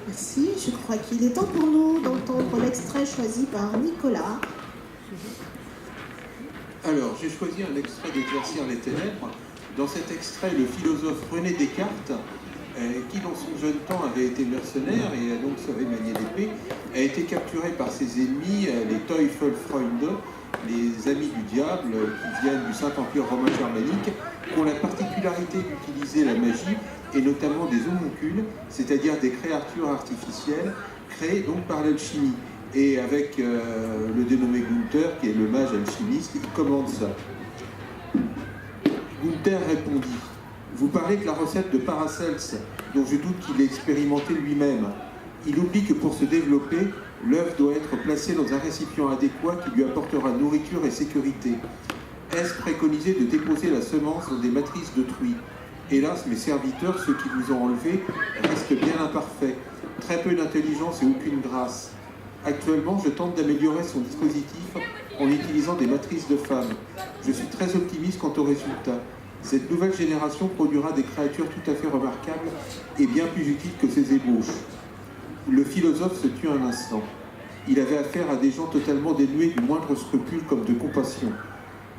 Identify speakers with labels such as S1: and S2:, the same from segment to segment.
S1: Merci. Je crois qu'il est temps pour nous d'entendre l'extrait choisi par Nicolas.
S2: Alors, j'ai choisi un extrait d'Éclaircir les ténèbres. Dans cet extrait, le philosophe René Descartes, qui dans son jeune temps avait été mercenaire et donc savait manier l'épée, a été capturé par ses ennemis, les Teufelfreunde, les amis du diable, qui viennent du Saint-Empire romain germanique, qui ont la particularité d'utiliser la magie, et notamment des homuncules, c'est-à-dire des créatures artificielles créées donc par l'alchimie. Et avec le dénommé Gunther, qui est le mage alchimiste, il commande ça. Gunther répondit: vous parlez de la recette de Paracelse, dont je doute qu'il ait expérimenté lui-même. Il oublie que pour se développer, l'œuf doit être placé dans un récipient adéquat qui lui apportera nourriture et sécurité. Est-ce préconisé de déposer la semence dans des matrices de truie? Hélas, mes serviteurs, ceux qui vous ont enlevé, restent bien imparfaits. Très peu d'intelligence et aucune grâce. Actuellement, je tente d'améliorer son dispositif en utilisant des matrices de femmes. Je suis très optimiste quant au résultat. Cette nouvelle génération produira des créatures tout à fait remarquables et bien plus utiles que ses ébauches. Le philosophe se tut un instant. Il avait affaire à des gens totalement dénués du moindre scrupule comme de compassion.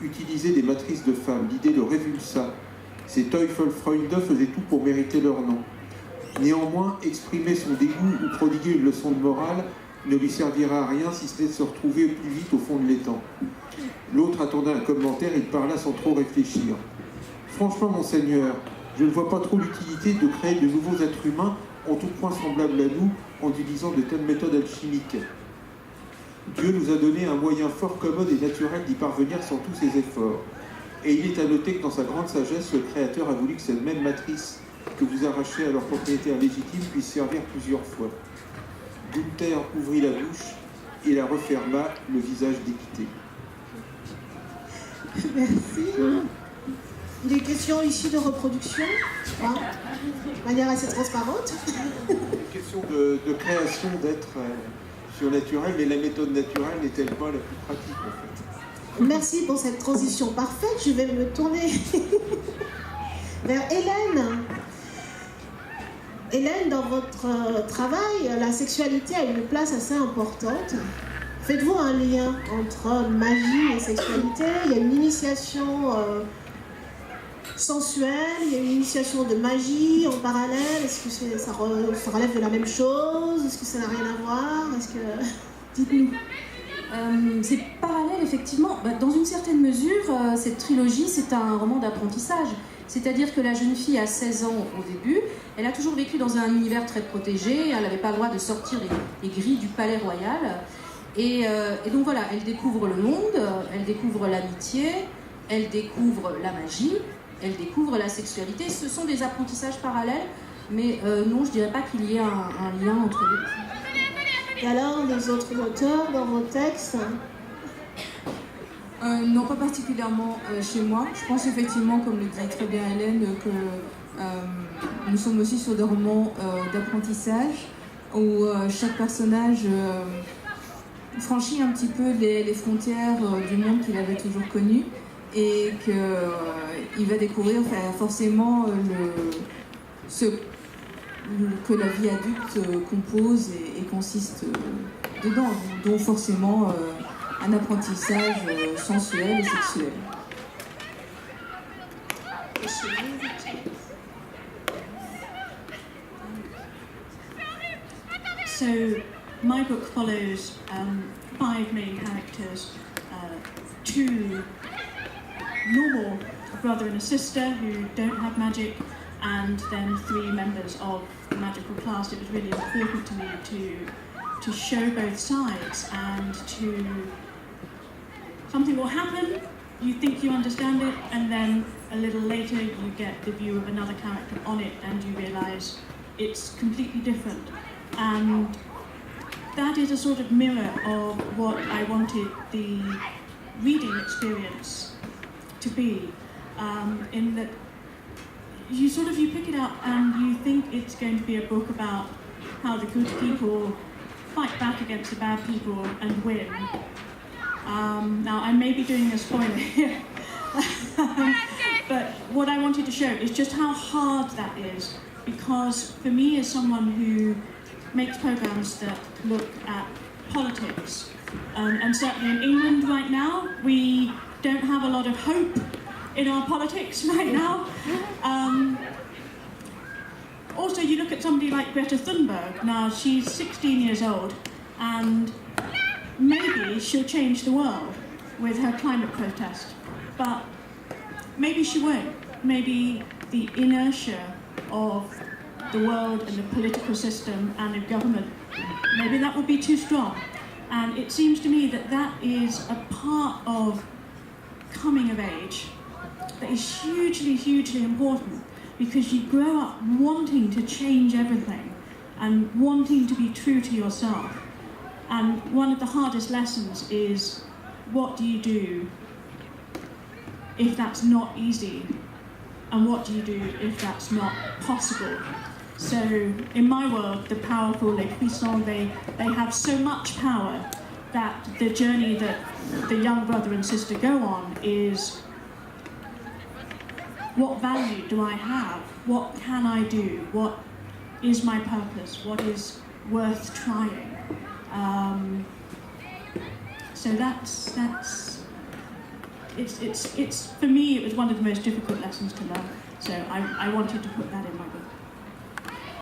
S2: Utiliser des matrices de femmes, l'idée le révulsa. Ces Teufelfreunde faisaient tout pour mériter leur nom. Néanmoins, exprimer son dégoût ou prodiguer une leçon de morale ne lui servira à rien si ce n'est de se retrouver plus vite au fond de l'étang. L'autre attendait un commentaire, il parla sans trop réfléchir. Franchement, monseigneur, je ne vois pas trop l'utilité de créer de nouveaux êtres humains en tout point semblables à nous en utilisant de telles méthodes alchimiques. Dieu nous a donné un moyen fort commode et naturel d'y parvenir sans tous ses efforts. Et il est à noter que dans sa grande sagesse, le Créateur a voulu que cette même matrice que vous arrachez à leur propriétaire légitime puisse servir plusieurs fois. Gunther ouvrit la bouche et la referma, le visage déquité.
S1: Merci. Il est question ici de reproduction, hein, de manière assez transparente.
S2: Une question de création d'êtres surnaturels, mais la méthode naturelle n'est-elle pas la plus pratique en fait?
S1: Merci pour cette transition parfaite. Je vais me tourner vers Hélène. Hélène, dans votre travail, la sexualité a une place assez importante. Faites-vous un lien entre magie et sexualité? Il y a une initiation sensuelle, il y a une initiation de magie en parallèle. Est-ce que ça relève de la même chose? Est-ce que ça n'a rien à voir? Est-ce que... Dites-nous.
S3: C'est parallèle, effectivement. Dans une certaine mesure, cette trilogie, c'est un roman d'apprentissage. C'est-à-dire que la jeune fille a 16 ans au début, elle a toujours vécu dans un univers très protégé, elle n'avait pas le droit de sortir des grilles du palais royal. Et donc voilà, elle découvre le monde, elle découvre l'amitié, elle découvre la magie, elle découvre la sexualité. Ce sont des apprentissages parallèles, mais non, je ne dirais pas qu'il y ait un lien entre les deux.
S1: Et alors, les autres auteurs dans vos textes?
S4: Non, pas particulièrement chez moi. Je pense effectivement, comme le dit très bien Hélène, que nous sommes aussi sur des romans d'apprentissage où chaque personnage franchit un petit peu les frontières du monde qu'il avait toujours connu et qu'il va découvrir forcément ce que la vie adulte compose et consiste dedans, dont forcément un apprentissage sensuel et sexuel.
S5: So, my book follows 5 main characters, 2 normal, a brother and a sister who don't have magic, and then 3 members of the magical class. It was really important to me to show both sides and to... Something will happen, you think you understand it, and then a little later you get the view of another character on it and you realise it's completely different. And that is a sort of mirror of what I wanted the reading experience to be, in that you pick it up and you think it's going to be a book about how the good people fight back against the bad people and win. Now, I may be doing a spoiler here, but what I wanted to show is just how hard that is, because for me, as someone who makes programs that look at politics. And certainly in England right now, we don't have a lot of hope in our politics right now. Also, you look at somebody like Greta Thunberg. Now, she's 16 years old, and maybe she'll change the world with her climate protest. But maybe she won't. Maybe the inertia of the world and the political system and the government, maybe that will be too strong. And it seems to me that that is a part of coming of age that is hugely, hugely important, because you grow up wanting to change everything and wanting to be true to yourself. And one of the hardest lessons is, what do you do if that's not easy? And what do you do if that's not possible? So in my world, the powerful, les puissants, they have so much power that the journey that the young brother and sister go on is, what value do I have? What can I do? What is my purpose? What is worth trying? So it's for me, it was one of the most difficult lessons to learn. So I wanted to put that in my book.